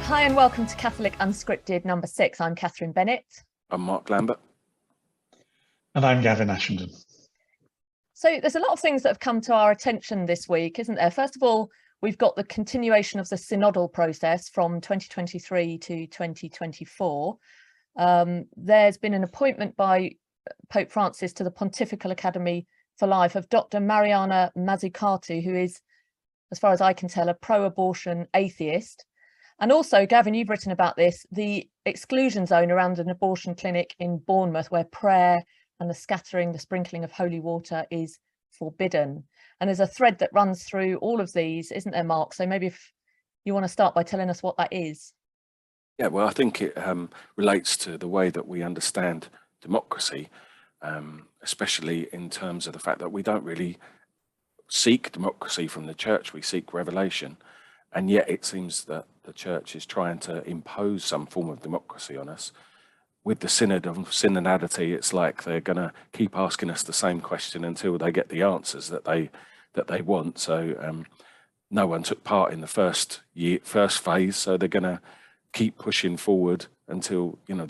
Hi and welcome to Catholic Unscripted number 6. I'm Katherine Bennett. I'm Mark Lambert. And I'm Gavin I. So there's a lot of things that have come to our attention this week, isn't there? First of all, we've got the continuation of the synodal process from 2023 to 2024. There's been an appointment by Pope Francis to the Pontifical Academy for Life of Dr. Mariana Mazzucato, who is, as far as I can tell, a pro-abortion atheist. And also, Gavin, you've written about this, the exclusion zone around an abortion clinic in Bournemouth, where prayer and the sprinkling of holy water is forbidden. And there's a thread that runs through all of these, isn't there, Mark? So maybe if you want to start by telling us what that is. Yeah, well, I think it relates to the way that we understand democracy, especially in terms of the fact that we don't really seek democracy from the church, we seek revelation. And yet it seems that the church is trying to impose some form of democracy on us. With the Synod of Synodality, it's like they're going to keep asking us the same question until they get the answers that they want. So no one took part in the first phase, so they're going to keep pushing forward until, you know,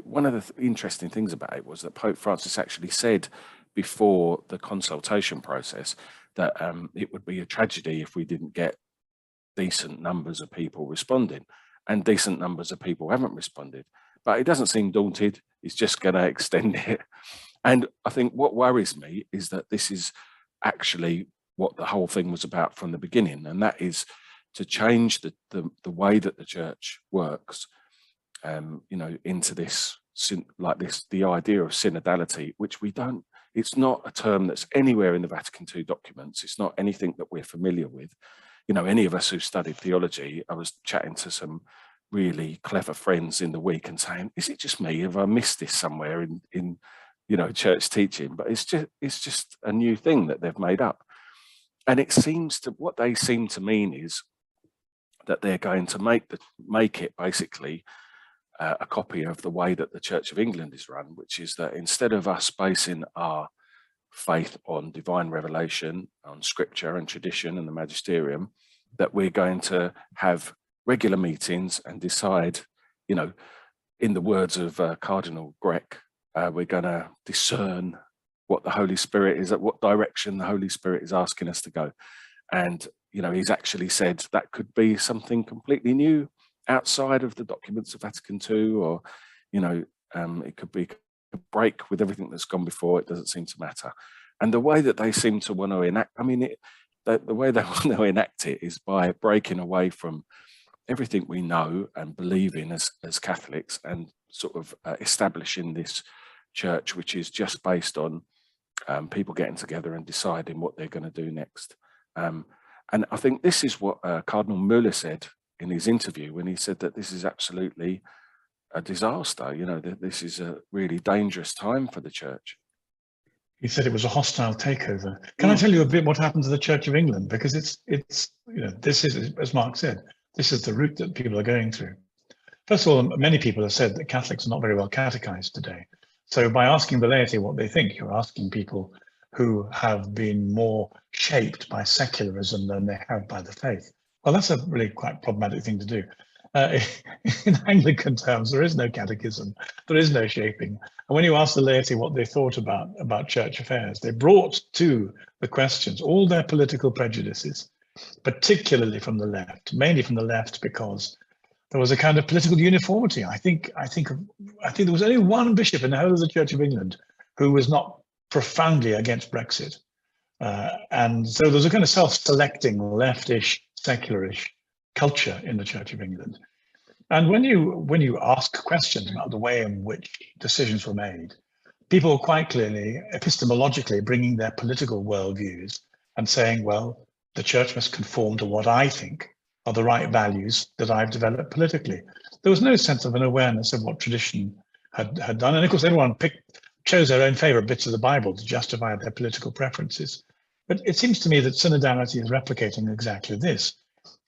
one of the interesting things about it was that Pope Francis actually said before the consultation process that it would be a tragedy if we didn't get decent numbers of people responding, and decent numbers of people haven't responded. But he doesn't seem daunted. He's just going to extend it. And I think what worries me is that this is actually what the whole thing was about from the beginning, and that is to change the way that the church works, you know, into this, like this, the idea of synodality, which we don't, it's not a term that's anywhere in the Vatican II documents. It's not anything that we're familiar with. You know, any of us who studied theology, I was chatting to some really clever friends in the week and saying, is it just me? Have I missed this somewhere in you know, church teaching? But it's just a new thing that they've made up. And it seems to, what they seem to mean is that they're going to make it basically a copy of the way that the Church of England is run, which is that instead of us basing our faith on divine revelation, on scripture and tradition and the magisterium, that we're going to have regular meetings and decide, you know, in the words of Cardinal Grech, we're going to discern what the Holy Spirit is, at what direction the Holy Spirit is asking us to go. And, you know, he's actually said that could be something completely new outside of the documents of Vatican II, or, you know, it could be a break with everything that's gone before. It doesn't seem to matter. And the way that they seem to want to enact, I mean, the way they want to enact it is by breaking away from everything we know and believe in as Catholics, and sort of establishing this church which is just based on people getting together and deciding what they're going to do next. And I think this is what Cardinal Muller said in his interview, when he said that this is absolutely a disaster. You know, that this is a really dangerous time for the church. He said it was a hostile takeover. Can I tell you a bit what happened to the Church of England? Because it's you know, this is, as Mark said, this is the route that people are going through. First of all, many people have said that Catholics are not very well catechized today. So by asking the laity what they think, you're asking people who have been more shaped by secularism than they have by the faith. Well, that's a really quite problematic thing to do. In Anglican terms, there is no catechism, there is no shaping. And when you ask the laity what they thought about church affairs, they brought to the questions all their political prejudices, particularly from the left, mainly from the left, because there was a kind of political uniformity. I think there was only one bishop in the whole of the Church of England who was not profoundly against Brexit. And so there was a kind of self-selecting, leftish, secularish culture in the Church of England. And when you ask questions about the way in which decisions were made, people quite clearly, epistemologically, bringing their political worldviews and saying, well, the church must conform to what I think are the right values that I've developed politically. There was no sense of an awareness of what tradition had done. And of course, everyone chose their own favorite bits of the Bible to justify their political preferences. But it seems to me that synodality is replicating exactly this.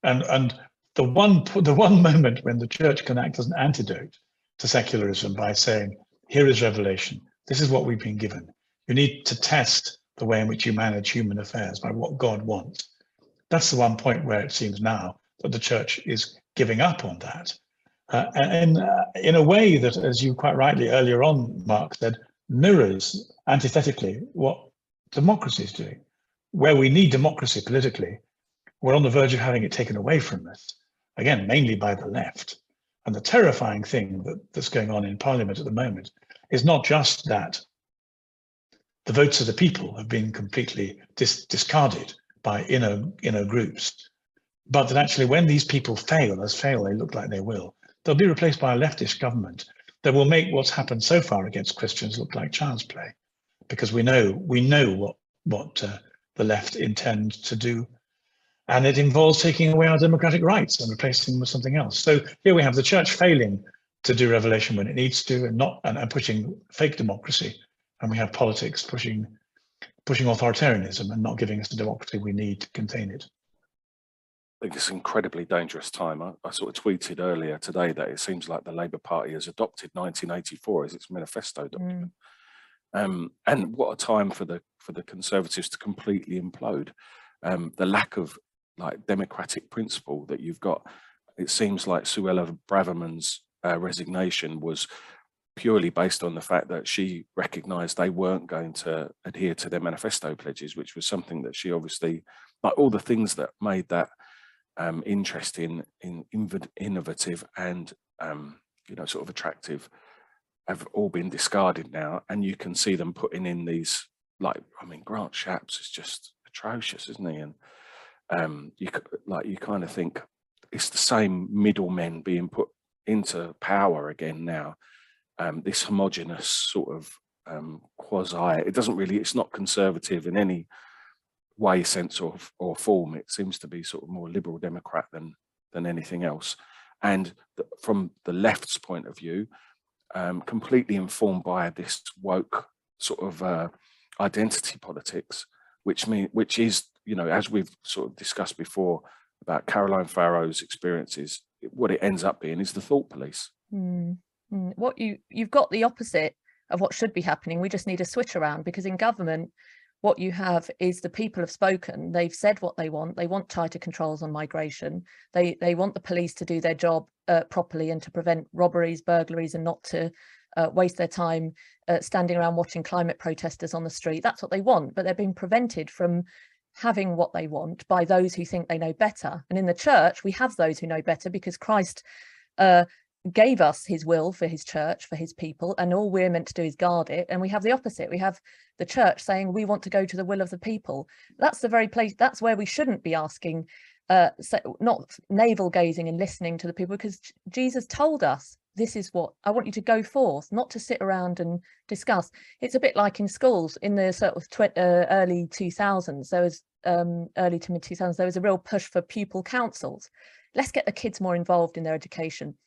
And the one moment when the church can act as an antidote to secularism by saying, here is revelation, this is what we've been given. You need to test the way in which you manage human affairs by what God wants. That's the one point where it seems now that the church is giving up on that. And in a way that, as you quite rightly earlier on, Mark said, mirrors antithetically what democracy is doing. Where we need democracy politically, we're on the verge of having it taken away from us, again, mainly by the left. And the terrifying thing that's going on in Parliament at the moment is not just that the votes of the people have been completely discarded by inner groups, but that actually when these people fail, they look like they will, they'll be replaced by a leftist government that will make what's happened so far against Christians look like child's play, because we know what the left intend to do, and it involves taking away our democratic rights and replacing them with something else. So here we have the church failing to do revelation when it needs to, and pushing fake democracy, and we have politics pushing authoritarianism and not giving us the democracy we need to contain it. I think it's an incredibly dangerous time. I sort of tweeted earlier today that it seems like the Labour Party has adopted 1984 as its manifesto document. And what a time for the Conservatives to completely implode. The lack of democratic principle that you've got. It seems like Suella Braverman's resignation was purely based on the fact that she recognised they weren't going to adhere to their manifesto pledges, which was something that she obviously, like all the things that made that interesting, innovative and sort of attractive, have all been discarded now, and you can see them putting in these, Grant Shapps is just atrocious, isn't he? And you kind of think it's the same middlemen being put into power again now. This homogenous sort of quasi, it's not conservative in any way, sense or form. It seems to be sort of more liberal Democrat than anything else. And from the left's point of view, completely informed by this woke sort of identity politics, which is, as we've sort of discussed before about Caroline Farrow's experiences, what it ends up being is the thought police. What you've got the opposite of what should be happening. We just need a switch around, because in government, what you have is the people have spoken. They've said what they want. They want tighter controls on migration. They want the police to do their job properly and to prevent robberies, burglaries, and not to waste their time standing around watching climate protesters on the street. That's what they want, but they're being prevented from having what they want by those who think they know better. And in the church, we have those who know better, because Christ gave us his will for his church, for his people, and all we're meant to do is guard it. And we have the opposite. We have the church saying we want to go to the will of the people. That's the very place, that's where we shouldn't be asking, not navel gazing and listening to the people, because Jesus told us, this is what I want you to go forth, not to sit around and discuss. It's a bit like in schools in the sort of early 2000s. There was early to mid 2000s, there was a real push for pupil councils. Let's get the kids more involved in their education.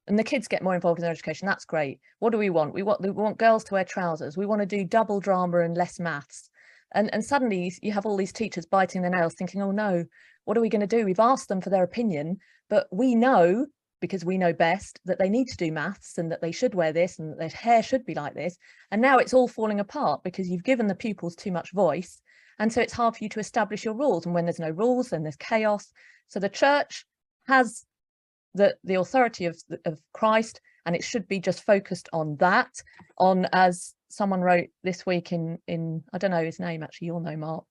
And the kids get more involved in their education. That's great. What do we want? We want girls to wear trousers. We want to do double drama and less maths. And suddenly you have all these teachers biting their nails thinking, oh no, what are we going to do? We've asked them for their opinion, but we know, because we know best, that they need to do maths and that they should wear this and that their hair should be like this. And now it's all falling apart because you've given the pupils too much voice. And so it's hard for you to establish your rules. And when there's no rules, then there's chaos. So the church has the authority of Christ, and it should be just focused on that, as someone wrote this week in I don't know his name, actually, you'll know, Mark.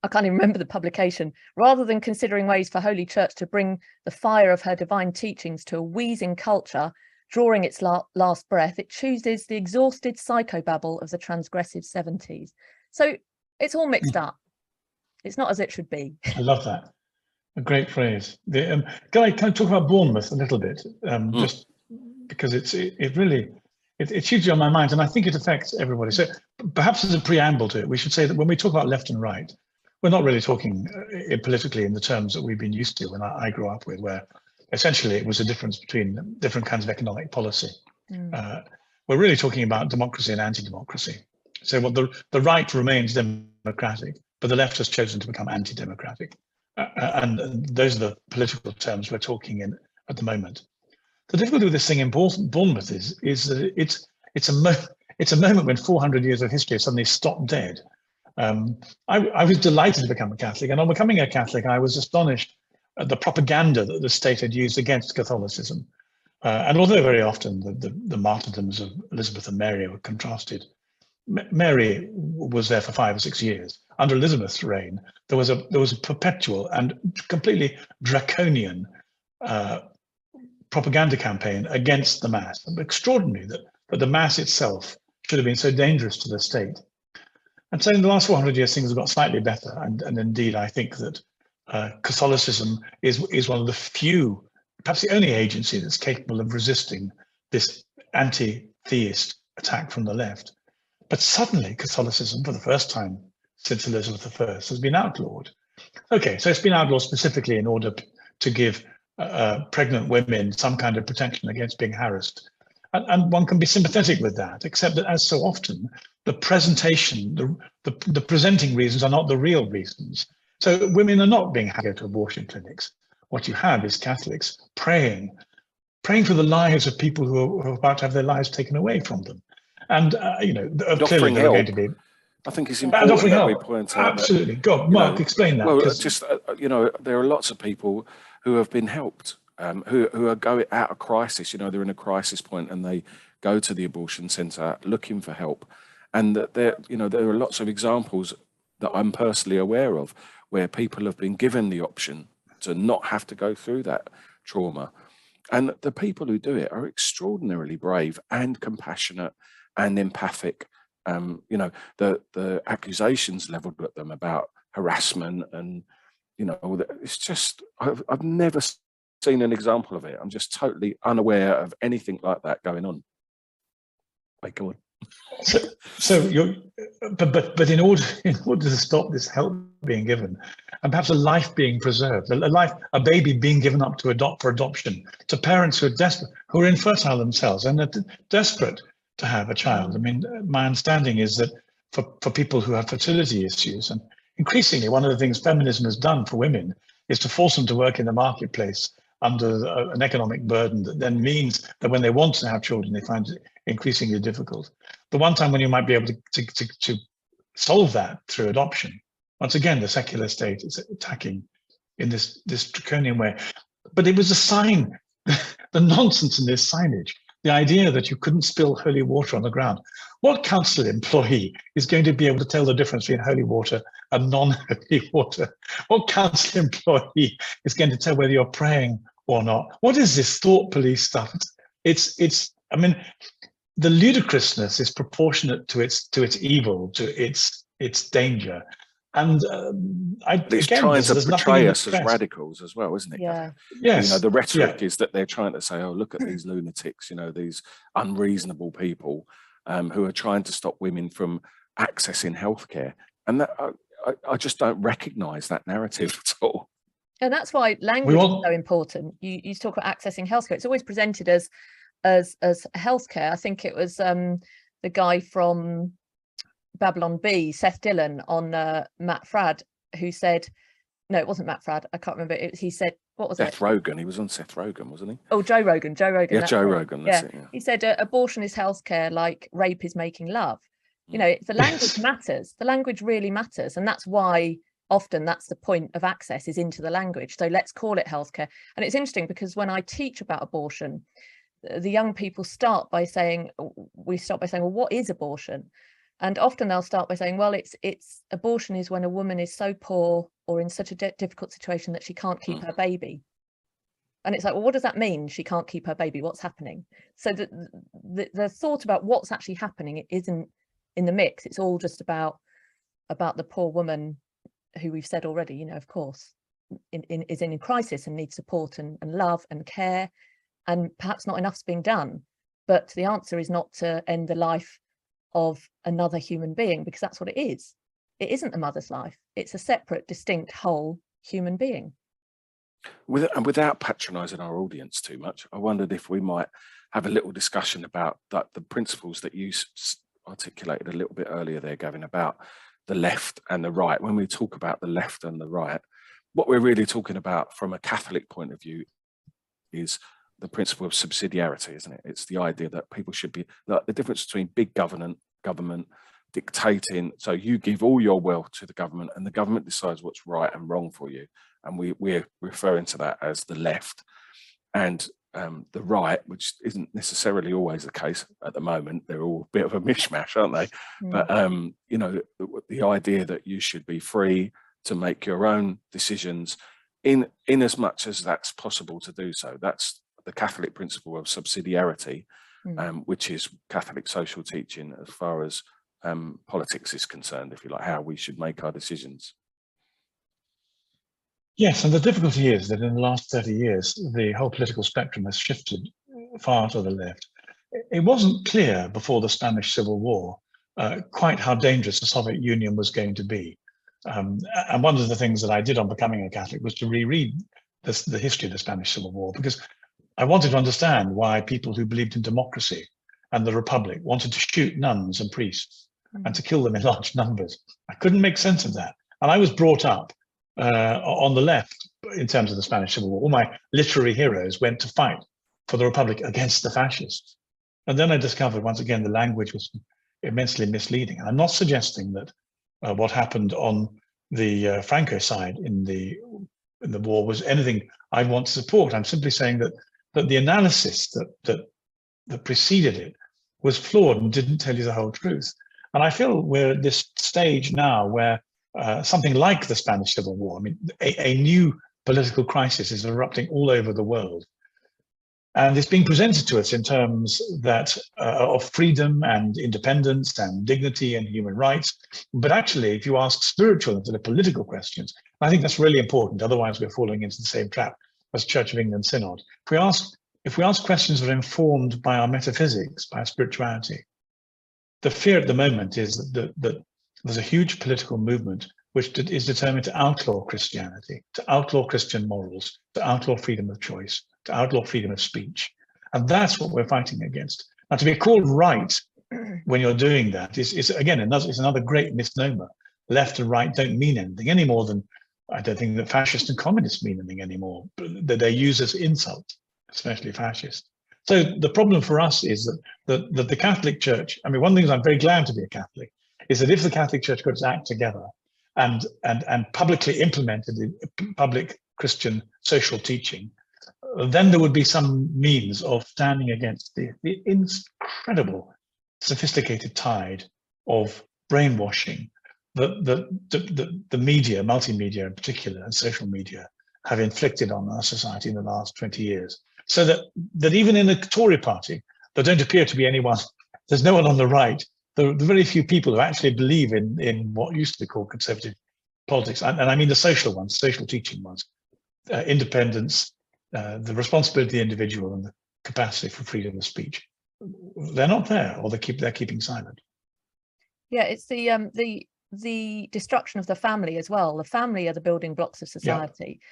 I can't even remember the publication. Rather than considering ways for Holy Church to bring the fire of her divine teachings to a wheezing culture, drawing its last breath, it chooses the exhausted psychobabble of the transgressive 70s. So it's all mixed up. It's not as it should be. I love that. A great phrase. Can I talk about Bournemouth a little bit? Just because it really hugely on my mind, and I think it affects everybody. So perhaps as a preamble to it, we should say that when we talk about left and right, we're not really talking politically in the terms that we've been used to when I grew up with, where essentially it was a difference between different kinds of economic policy. We're really talking about democracy and anti-democracy. So what the right remains democratic, but the left has chosen to become anti-democratic. And those are the political terms we're talking in at the moment. The difficulty with this thing in Bournemouth is that it's a moment when 400 years of history suddenly stopped dead. I was delighted to become a Catholic, and on becoming a Catholic, I was astonished the propaganda that the state had used against Catholicism. And although very often the martyrdoms of Elizabeth and Mary were contrasted, Mary was there for 5 or 6 years. Under Elizabeth's reign, there was a perpetual and completely draconian propaganda campaign against the Mass. Extraordinary that the Mass itself should have been so dangerous to the state. And so in the last 400 years, things have got slightly better. And indeed, I think that Catholicism is one of the few, perhaps the only agency that's capable of resisting this anti-theist attack from the left. But suddenly Catholicism, for the first time since Elizabeth I, has been outlawed. Okay, so it's been outlawed specifically in order to give pregnant women some kind of protection against being harassed. And one can be sympathetic with that, except that as so often, the presentation, the presenting reasons are not the real reasons. So women are not being had to go to abortion clinics. What you have is Catholics praying for the lives of people who are about to have their lives taken away from them. And, clearly there are going to be... I think it's important that we point out absolutely. God, Mark, explain that. Well, just, there are lots of people who have been helped, who are going out of crisis. They're in a crisis point and they go to the abortion centre looking for help. And that there are lots of examples that I'm personally aware of where people have been given the option to not have to go through that trauma. And the people who do it are extraordinarily brave and compassionate and empathic. The accusations levelled at them about harassment and, it's just, I've never seen an example of it. I'm just totally unaware of anything like that going on. Wait, go on. But in order to stop this help being given, and perhaps a life being preserved, a baby being given up for adoption to parents who are desperate, who are infertile themselves and are desperate to have a child. I mean, my understanding is that for people who have fertility issues, and increasingly one of the things feminism has done for women is to force them to work in the marketplace under an economic burden that then means that when they want to have children, they find it increasingly difficult. The one time when you might be able to solve that through adoption, once again, the secular state is attacking in this draconian way. But it was a sign, the nonsense in this signage, the idea that you couldn't spill holy water on the ground. What council employee is going to be able to tell the difference between holy water and non-holy water? What council employee is going to tell whether you're praying or not? What is this thought police stuff? I mean, the ludicrousness is proportionate to its evil, to its danger. And it's trying to portray us as radicals as well, isn't it? Yeah. Yes. The rhetoric is that they're trying to say, oh, look at these lunatics, these unreasonable people who are trying to stop women from accessing healthcare. And that I just don't recognise that narrative at all. And that's why language is so important. You talk about accessing healthcare. It's always presented as healthcare. I think it was the guy from Babylon B, Seth Dillon, on Matt Fradd, who said, no, it wasn't Matt Fradd, I can't remember. He said, what was Seth Rogen. He was on Seth Rogen, wasn't he? Oh, Joe Rogan. Yeah, Joe Rogan. That's it, yeah. He said abortion is healthcare like rape is making love. The language matters. The language really matters. And that's why often that's the point of access, is into the language. So let's call it healthcare. And it's interesting because when I teach about abortion, the young people start by saying, well, what is abortion? And often they'll start by saying, well, it's abortion is when a woman is so poor or in such a difficult situation that she can't keep her baby. And it's like, well, what does that mean? She can't keep her baby. What's happening? So the thought about what's actually happening, it isn't in the mix. It's all just about the poor woman who we've said already, of course, is in crisis and needs support and love and care, and perhaps not enough's being done. But the answer is not to end the life of another human being, because that's what it is. It isn't a mother's life. It's a separate, distinct, whole human being. Without patronising our audience too much, I wondered if we might have a little discussion about the principles that you articulated a little bit earlier there, Gavin, about the left and the right. When we talk about the left and the right, what we're really talking about from a Catholic point of view is the principle of subsidiarity, isn't it? It's the idea that people should be, the difference between big government, dictating. So you give all your wealth to the government and the government decides what's right and wrong for you. And we're referring to that as the left. And the right, which isn't necessarily always the case at the moment, they're all a bit of a mishmash, aren't they? But you know, the idea that you should be free to make your own decisions in as much as that's possible to do so. That's the Catholic principle of subsidiarity, which is Catholic social teaching as far as politics is concerned, if you like, how we should make our decisions. Yes, and the difficulty is that in the last 30 years, the whole political spectrum has shifted far to the left. It wasn't clear before the Spanish Civil War quite how dangerous the Soviet Union was going to be. And one of the things that I did on becoming a Catholic was to reread the history of the Spanish Civil War, because I wanted to understand why people who believed in democracy and the Republic wanted to shoot nuns and priests and to kill them in large numbers. I couldn't make sense of that. And I was brought up on the left in terms of the Spanish Civil War. All my literary heroes went to fight for the Republic against the fascists. And then I discovered once again the language was immensely misleading. And I'm not suggesting that what happened on the Franco side in the war was anything I want to support. I'm simply saying that the analysis that preceded it was flawed and didn't tell you the whole truth. And I feel we're at this stage now where something like the Spanish Civil War, I mean, a new political crisis is erupting all over the world. And it's being presented to us in terms that of freedom and independence and dignity and human rights. But actually, if you ask spiritual instead of political questions, I think that's really important. Otherwise, we're falling into the same trap as Church of England Synod. If we ask questions that are informed by our metaphysics, by our spirituality, the fear at the moment is that there's a huge political movement which is determined to outlaw Christianity, to outlaw Christian morals, to outlaw freedom of choice, to outlaw freedom of speech. And that's what we're fighting against. Now, to be called right when you're doing that is again, another great misnomer. Left and right don't mean anything any more than, I don't think that fascists and communists mean anything anymore, but that they're used as insults, especially fascists. So the problem for us is that the Catholic Church, I mean, one of the things I'm very glad to be a Catholic, is that if the Catholic Church could act together and publicly implemented the public Christian social teaching, then there would be some means of standing against the incredible sophisticated tide of brainwashing that the media, multimedia in particular, and social media have inflicted on our society in the last 20 years. So that even in the Tory party, there don't appear to be anyone, there's no one on the right. There are very few people who actually believe in what used to be called conservative politics. And I mean the social ones, social teaching ones, independence, the responsibility of the individual and the capacity for freedom of speech. They're not there, or they're keeping silent. Yeah, it's the destruction of the family as well. The family are the building blocks of society. Yeah.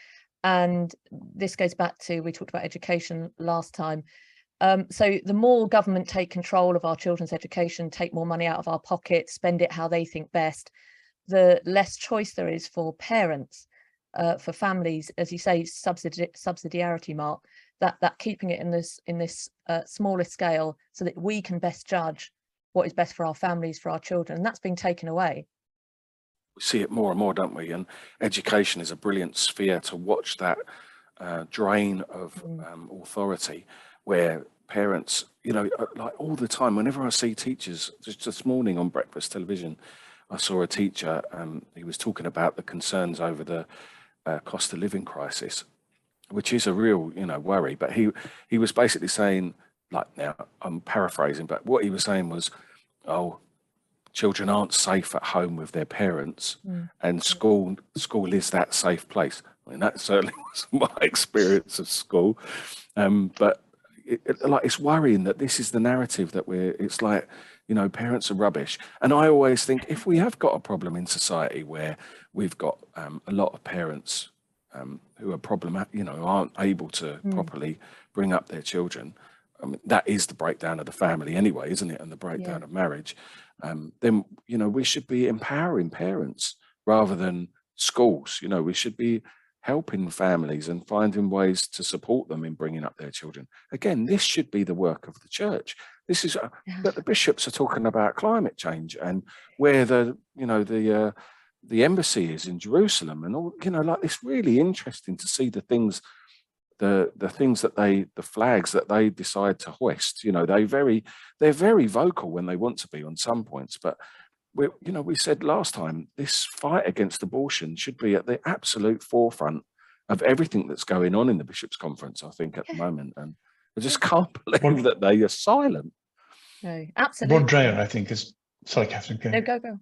And this goes back to, we talked about education last time. So the more government take control of our children's education, take more money out of our pockets, spend it how they think best, the less choice there is for parents, for families, as you say, subsidiarity, Mark, that keeping it in this smaller scale so that we can best judge what is best for our families, for our children. And that's being taken away. We see it more and more, don't we? And education is a brilliant sphere to watch that drain of authority, where parents, you know, like all the time, whenever I see teachers, just this morning on breakfast television, I saw a teacher, he was talking about the concerns over the cost of living crisis, which is a real, you know, worry. But he was basically saying, like, now I'm paraphrasing, but what he was saying was, oh, children aren't safe at home with their parents, and school is that safe place. I mean, that certainly was my experience of school, but it's worrying that this is the narrative that it's like, you know, parents are rubbish. And I always think, if we have got a problem in society where we've got a lot of parents who are problematic, you know, aren't able to properly bring up their children, I mean, that is the breakdown of the family anyway, isn't it? And the breakdown of marriage. Then, you know, we should be empowering parents rather than schools. You know, we should be helping families and finding ways to support them in bringing up their children. Again, this should be the work of the church. This is, but the bishops are talking about climate change and where the embassy is in Jerusalem and all, like it's really interesting to see the things, the things that the flags that they decide to hoist. They're very vocal when they want to be on some points, but we said last time, this fight against abortion should be at the absolute forefront of everything that's going on in the Bishops' Conference, I think, at the moment. And I just can't believe that they are silent. No, absolutely. Rod Dreher, I think, is... Sorry, Katherine. No, go.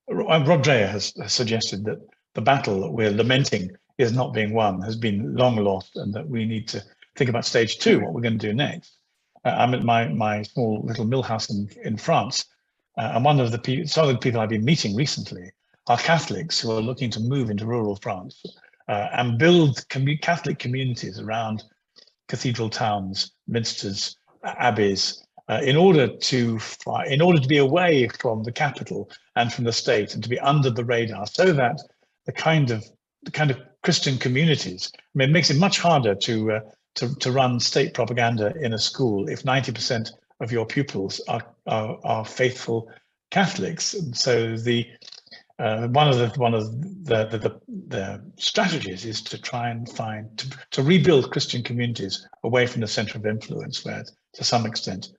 Rod Dreher has suggested that the battle that we're lamenting is not being won, has been long lost, and that we need to think about stage 2, what we're going to do next. I'm at my small little mill house in France, and some of the people I've been meeting recently are Catholics who are looking to move into rural France and build Catholic communities around cathedral towns, minsters, abbeys, in order to be away from the capital and from the state, and to be under the radar, so that the kind of Christian communities. I mean, it makes it much harder to run state propaganda in a school if 90% of your pupils are faithful Catholics. And so one of the strategies is to try and to rebuild Christian communities away from the center of influence, where to some extent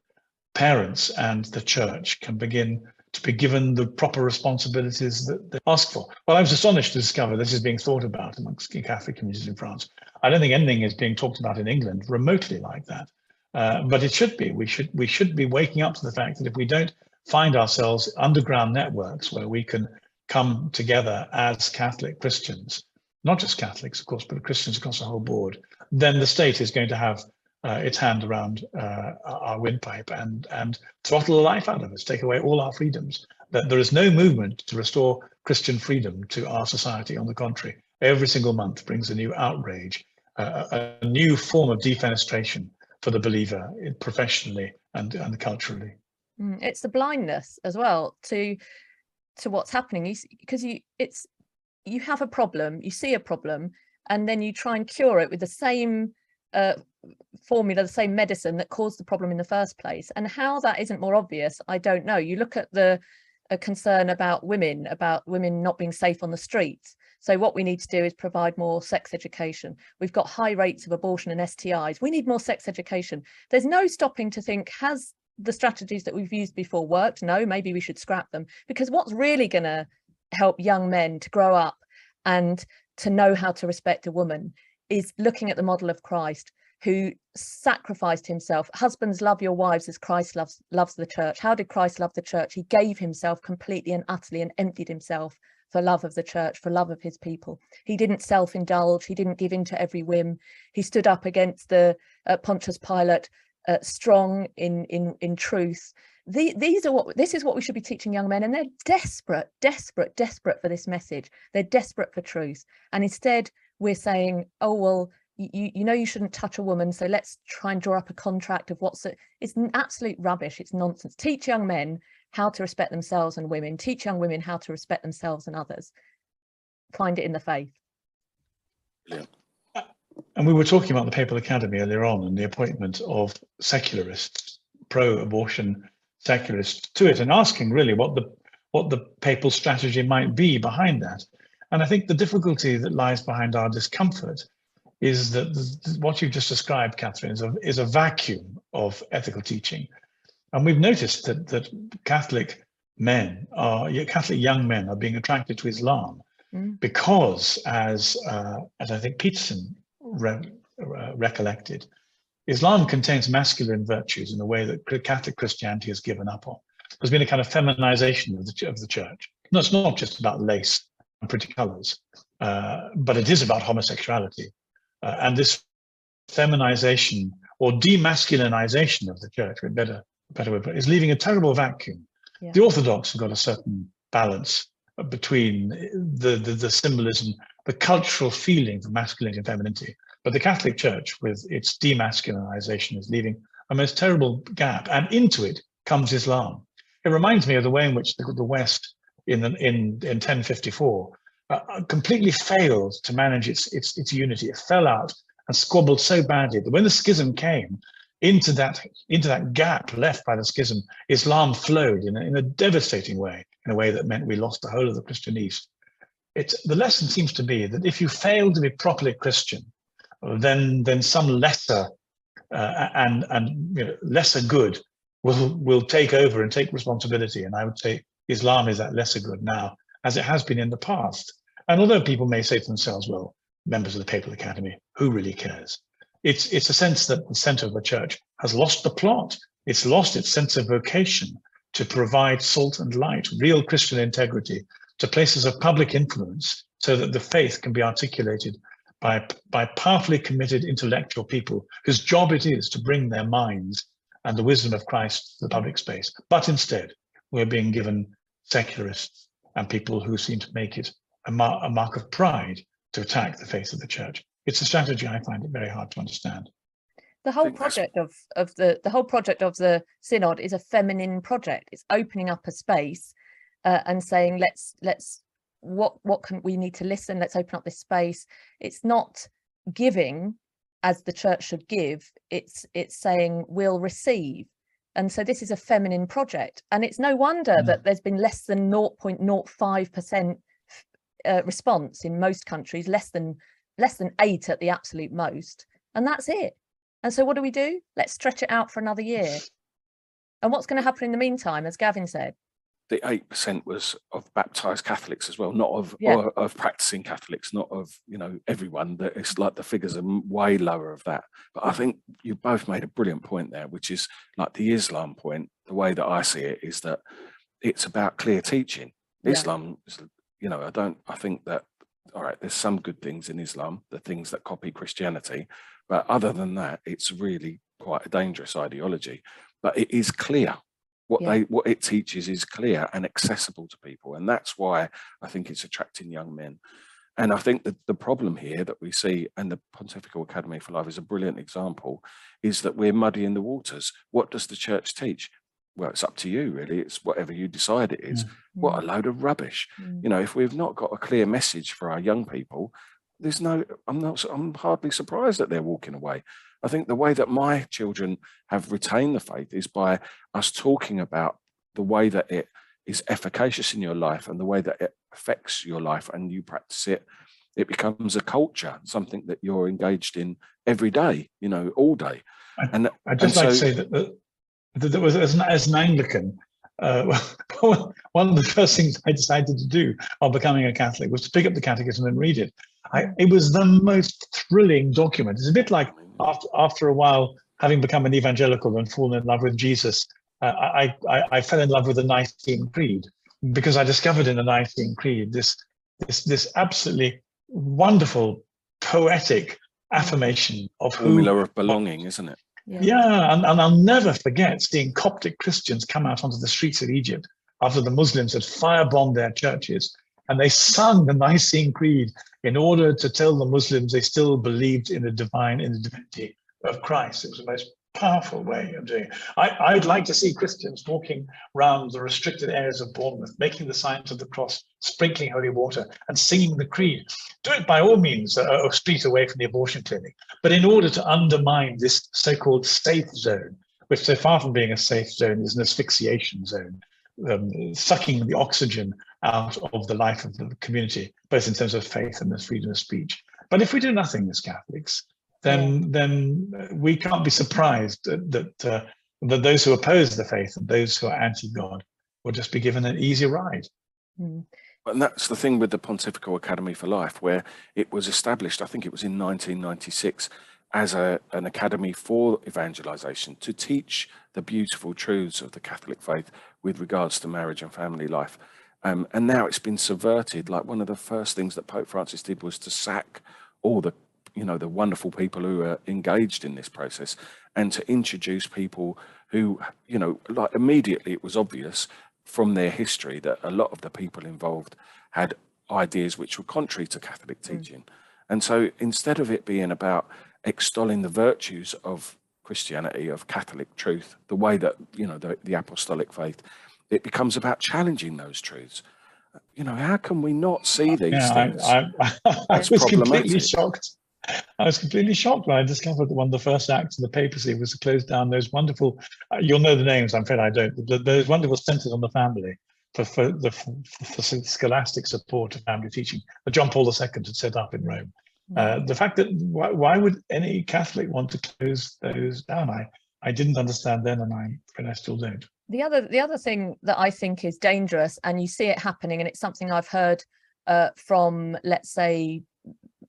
parents and the church can begin to be given the proper responsibilities that they ask for. Well, I was astonished to discover this is being thought about amongst Catholic communities in France. I don't think anything is being talked about in England remotely like that, but it should be. We should be waking up to the fact that if we don't find ourselves underground networks where we can come together as Catholic Christians, not just Catholics, of course, but Christians across the whole board, then the state is going to have its hand around our windpipe and throttle the life out of us, take away all our freedoms. That there is no movement to restore Christian freedom to our society. On the contrary, every single month brings a new outrage, a new form of defenestration for the believer, professionally and culturally. It's the blindness as well to what's happening, because you have a problem, you see a problem, and then you try and cure it with the same formula, the same medicine that caused the problem in the first place. And how that isn't more obvious, I don't know. You look at a concern about women not being safe on the streets. So what we need to do is provide more sex education. We've got high rates of abortion and STIs. We need more sex education. There's no stopping to think, has the strategies that we've used before worked? No, maybe we should scrap them. Because what's really going to help young men to grow up and to know how to respect a woman is looking at the model of Christ, who sacrificed himself. Husbands, love your wives as Christ loves the church. How did Christ love the church? He gave himself completely and utterly and emptied himself for love of the church, for love of his people. He didn't self-indulge. He didn't give in to every whim. He stood up against the Pontius Pilate, strong in truth. This is what we should be teaching young men, and they're desperate for this message. They're desperate for truth, and instead we're saying, oh well, you shouldn't touch a woman, so let's try and draw up a contract of it's absolute rubbish. It's nonsense. Teach young men how to respect themselves and women. Teach young women how to respect themselves and others. Find it in the faith. Yeah. And we were talking about the Papal Academy earlier on and the appointment of secularists, pro-abortion secularists to it, and asking really what the papal strategy might be behind that. And I think the difficulty that lies behind our discomfort is that what you've just described, Katherine, is a vacuum of ethical teaching. And we've noticed that Catholic young men are being attracted to Islam because, as I think Peterson recollected, Islam contains masculine virtues in a way that Catholic Christianity has given up on. There's been a kind of feminization of the church. No, it's not just about lace and pretty colors, but it is about homosexuality. And this feminization or demasculinization of the church, better way, is leaving a terrible vacuum. Yeah. The Orthodox have got a certain balance between the symbolism, the cultural feeling for masculinity and femininity, but the Catholic Church, with its demasculinization, is leaving a most terrible gap, and into it comes Islam. It reminds me of the way in which the West, in 1054, completely failed to manage its unity. It fell out and squabbled so badly that when the schism came, into that gap left by the schism, Islam flowed in a devastating way, in a way that meant we lost the whole of the Christian East. The lesson seems to be that if you fail to be properly Christian, then some lesser and lesser good will take over and take responsibility. And I would say Islam is that lesser good now, as it has been in the past. And although people may say to themselves, well, members of the Papal Academy, who really cares? It's a sense that the center of the church has lost the plot. It's lost its sense of vocation to provide salt and light, real Christian integrity, to places of public influence, so that the faith can be articulated by powerfully committed intellectual people whose job it is to bring their minds and the wisdom of Christ to the public space. But instead, we're being given secularists and people who seem to make it a mark of pride to attack the faith of the church. It's a strategy I find it very hard to understand. The whole project of the Synod is a feminine project. It's opening up a space and saying, what can we need to listen? Let's open up this space. It's not giving as the church should give. It's saying we'll receive. And so this is a feminine project. And it's no wonder that there's been less than 0.05% response in most countries, less than 8 at the absolute most, and that's it. And so what do? Let's stretch it out for another year. And what's going to happen in the meantime, as Gavin said? The 8% was of baptized Catholics as well, not of of practicing Catholics, not of everyone. That it's like the figures are way lower of that. But I think you both made a brilliant point there, which is like the Islam point. The way that I see it is that it's about clear teaching. Islam is, I think that, all right, there's some good things in Islam, the things that copy Christianity, but other than that, it's really quite a dangerous ideology. But it is clear. What it teaches is clear and accessible to people. And that's why I think it's attracting young men. And I think that the problem here that we see, and the Pontifical Academy for Life is a brilliant example, is that we're muddying the waters. What does the church teach? Well, it's up to you, really. It's whatever you decide it is. What a load of rubbish. If we've not got a clear message for our young people, I'm hardly surprised that they're walking away. I think the way that my children have retained the faith is by us talking about the way that it is efficacious in your life and the way that it affects your life, and you practice it. It becomes a culture, something that you're engaged in every day, all day. I'd just like to say that there was, as an Anglican, one of the first things I decided to do on becoming a Catholic was to pick up the Catechism and read it. It was the most thrilling document. It's a bit like after a while, having become an evangelical and fallen in love with Jesus, I fell in love with the Nicene Creed, because I discovered in the Nicene Creed this absolutely wonderful poetic affirmation of formula of belonging, isn't it? Yeah, and I'll never forget seeing Coptic Christians come out onto the streets of Egypt after the Muslims had firebombed their churches, and they sung the Nicene Creed in order to tell the Muslims they still believed in the divinity of Christ. It was the most powerful way of doing it. I'd like to see Christians walking around the restricted areas of Bournemouth, making the signs of the cross, sprinkling holy water, and singing the creed. Do it by all means a street away from the abortion clinic, but in order to undermine this so-called safe zone, which so far from being a safe zone is an asphyxiation zone, sucking the oxygen out of the life of the community, both in terms of faith and the freedom of speech. But if we do nothing as Catholics, then we can't be surprised that those who oppose the faith and those who are anti-God will just be given an easy ride. And that's the thing with the Pontifical Academy for Life, where it was established, I think it was in 1996, as an academy for evangelization, to teach the beautiful truths of the Catholic faith with regards to marriage and family life. And now it's been subverted. Like, one of the first things that Pope Francis did was to sack all the the wonderful people who are engaged in this process, and to introduce people who, like, immediately it was obvious from their history that a lot of the people involved had ideas which were contrary to Catholic teaching. And so instead of it being about extolling the virtues of Christianity, of Catholic truth, the way that, the apostolic faith, it becomes about challenging those truths. You know, how can we not see these things? I That's was completely problematic. shocked. I was completely shocked when I discovered that one of the first acts of the papacy was to close down those wonderful, you'll know the names, I'm afraid I don't, those wonderful centres on the family for scholastic support of family teaching that John Paul II had set up in Rome. The fact that why would any Catholic want to close those down? I didn't understand then, and I still don't. The other thing that I think is dangerous, and you see it happening, and it's something I've heard from, let's say,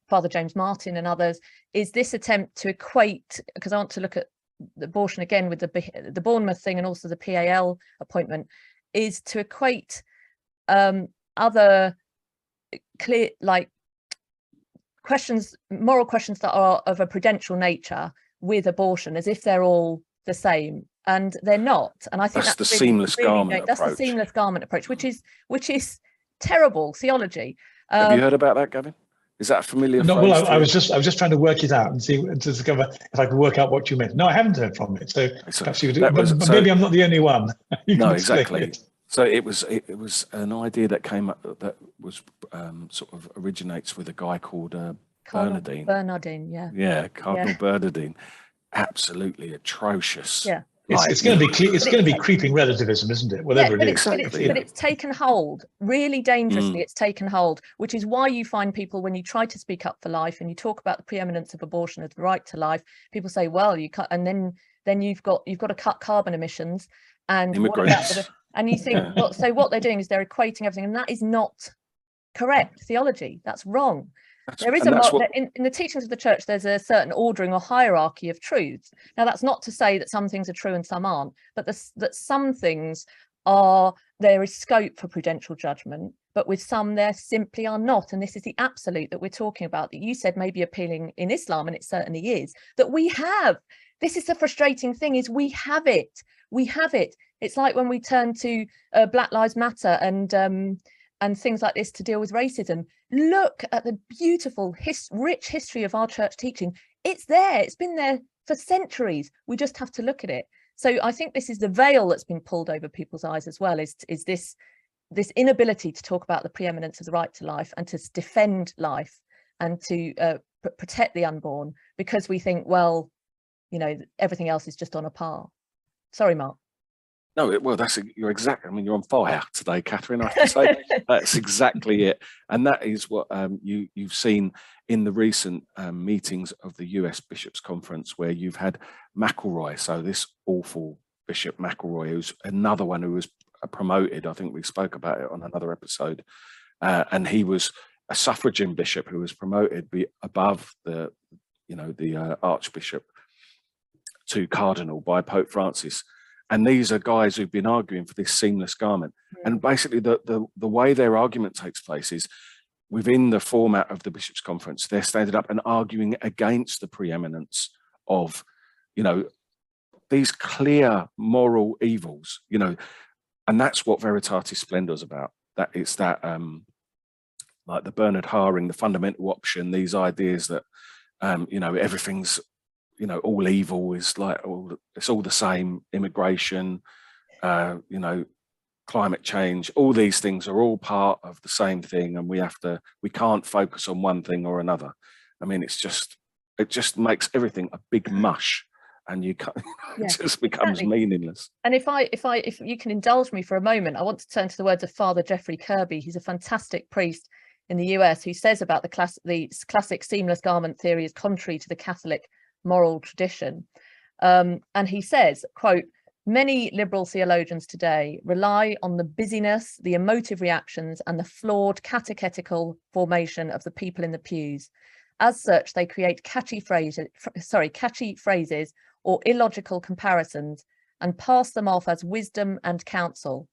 Father James Martin and others, is this attempt to equate, because I want to look at the abortion again with the Bournemouth thing and also the PAL appointment, is to equate other clear, like, questions, moral questions that are of a prudential nature with abortion, as if they're all the same, and they're not. And I think that's the really, seamless garment that's approach. the seamless garment approach, which is terrible theology. Have you heard about that, Gavin? Is that a familiar phrase? Well, I was just trying to work it out and see, to discover if I could work out what you meant. No, I haven't heard from it. So perhaps you do, but maybe I'm not the only one. No, exactly. So it was an idea that came up that was sort of originates with a guy called Bernardine. Yeah, Cardinal Bernardine. Absolutely atrocious. Yeah. It's going to be creeping relativism, isn't it? Whatever it is. Exactly. But it's taken hold really dangerously. It's taken hold, which is why you find people, when you try to speak up for life and you talk about the preeminence of abortion as the right to life, people say, well, you can't, and then you've got to cut carbon emissions and immigrants. And you think, well, so what they're doing is they're equating everything, and that is not correct theology. That's wrong. There is in the teachings of the church, there's a certain ordering or hierarchy of truths. Now, that's not to say that some things are true and some aren't, but that some things are, there is scope for prudential judgment, but with some there simply are not. And this is the absolute that we're talking about, that you said may be appealing in Islam, and it certainly is, that we have. This is the frustrating thing, is we have it. We have it. It's like when we turn to Black Lives Matter and things like this to deal with racism. Look at the beautiful, rich history of our church teaching. It's there. It's been there for centuries. We just have to look at it. So I think this is the veil that's been pulled over people's eyes as well, is this inability to talk about the preeminence of the right to life and to defend life and to protect the unborn, because we think, well, you know, everything else is just on a par. Sorry, Mark. No, well, you're exactly. I mean, you're on fire today, Katherine. I have to say that's exactly it, and that is what you've seen in the recent meetings of the US Bishops' Conference, where you've had McElroy. So this awful Bishop McElroy, who's another one who was promoted. I think we spoke about it on another episode, and he was a suffragan bishop who was promoted above the Archbishop to Cardinal by Pope Francis. And these are guys who've been arguing for this seamless garment. And basically the way their argument takes place is within the format of the Bishops' Conference, they're standing up and arguing against the preeminence of, you know, these clear moral evils, you know, and that's what Veritatis Splendor is about. That it's that, like the Bernard Haring, the fundamental option, these ideas that, you know, everything's, you know, all evil is like, it's all the same. Immigration, you know, climate change, all these things are all part of the same thing, and we can't focus on one thing or another. I mean, it just makes everything a big mush, and you can't, it just becomes meaningless. And if you can indulge me for a moment, I want to turn to the words of Father Jeffrey Kirby. He's a fantastic priest in the US who says about the classic seamless garment theory is contrary to the Catholic moral tradition. And he says, quote, "Many liberal theologians today rely on the busyness, the emotive reactions, and the flawed catechetical formation of the people in the pews. As such, they create catchy phrases or illogical comparisons and pass them off as wisdom and counsel.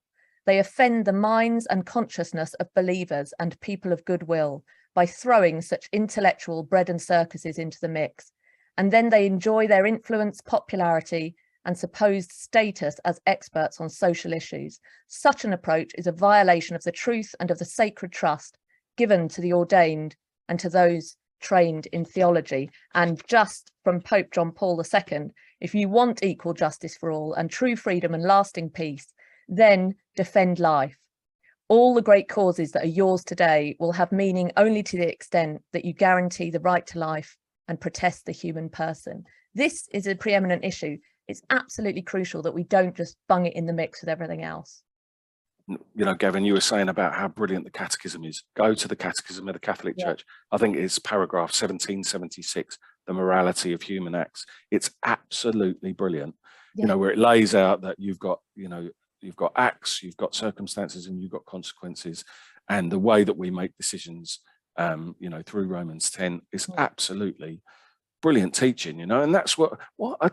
They offend the minds and consciousness of believers and people of goodwill by throwing such intellectual bread and circuses into the mix. And then they enjoy their influence, popularity, and supposed status as experts on social issues. Such an approach is a violation of the truth and of the sacred trust given to the ordained and to those trained in theology." And just from Pope John Paul II, if you want equal justice for all and true freedom and lasting peace, then defend life. All the great causes that are yours today will have meaning only to the extent that you guarantee the right to life and protest the human person. This is a preeminent issue. It's absolutely crucial that we don't just bung it in the mix with everything else. You know, Gavin, you were saying about how brilliant the catechism is. Go to the catechism of the Catholic Church. I think it's paragraph 1776, the morality of human acts. It's absolutely brilliant. You know, where it lays out that you've got, you know, you've got acts, you've got circumstances, and you've got consequences, and the way that we make decisions, you know, through Romans 10 is absolutely brilliant teaching, you know. And that's what I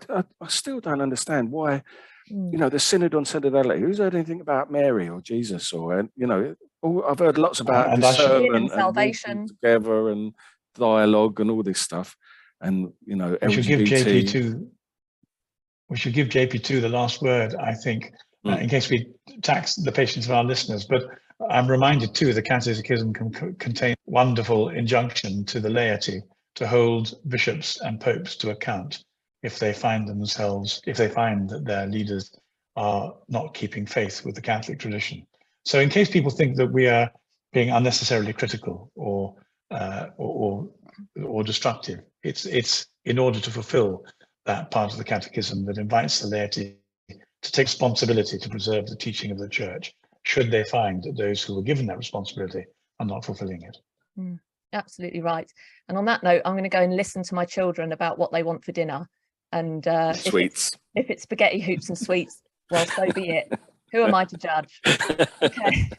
still don't understand why, you know, the Synod on Synodality, who's heard anything about Mary or Jesus, or, you know, I've heard lots about discernment and salvation together and dialogue and all this stuff, and, you know, we should give LGBT. We should give JP2 the last word, I think, in case we tax the patience of our listeners. But I'm reminded too, the Catechism can contain wonderful injunction to the laity to hold bishops and popes to account if they find that their leaders are not keeping faith with the Catholic tradition. So in case people think that we are being unnecessarily critical or destructive, it's in order to fulfill that part of the Catechism that invites the laity to take responsibility to preserve the teaching of the Church, should they find that those who were given that responsibility are not fulfilling it. Absolutely right. And on that note, I'm going to go and listen to my children about what they want for dinner. And sweets. If it's spaghetti hoops and sweets, well, so be it. Who am I to judge? Okay.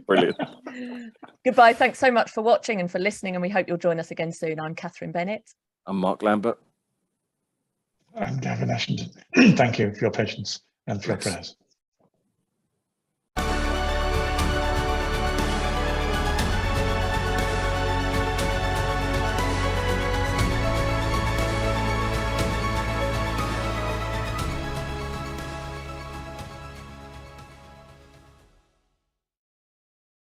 Brilliant. Goodbye. Thanks so much for watching and for listening, and we hope you'll join us again soon. I'm Katherine Bennett. I'm Mark Lambert. I'm Gavin I. Thank you for your patience and for your prayers.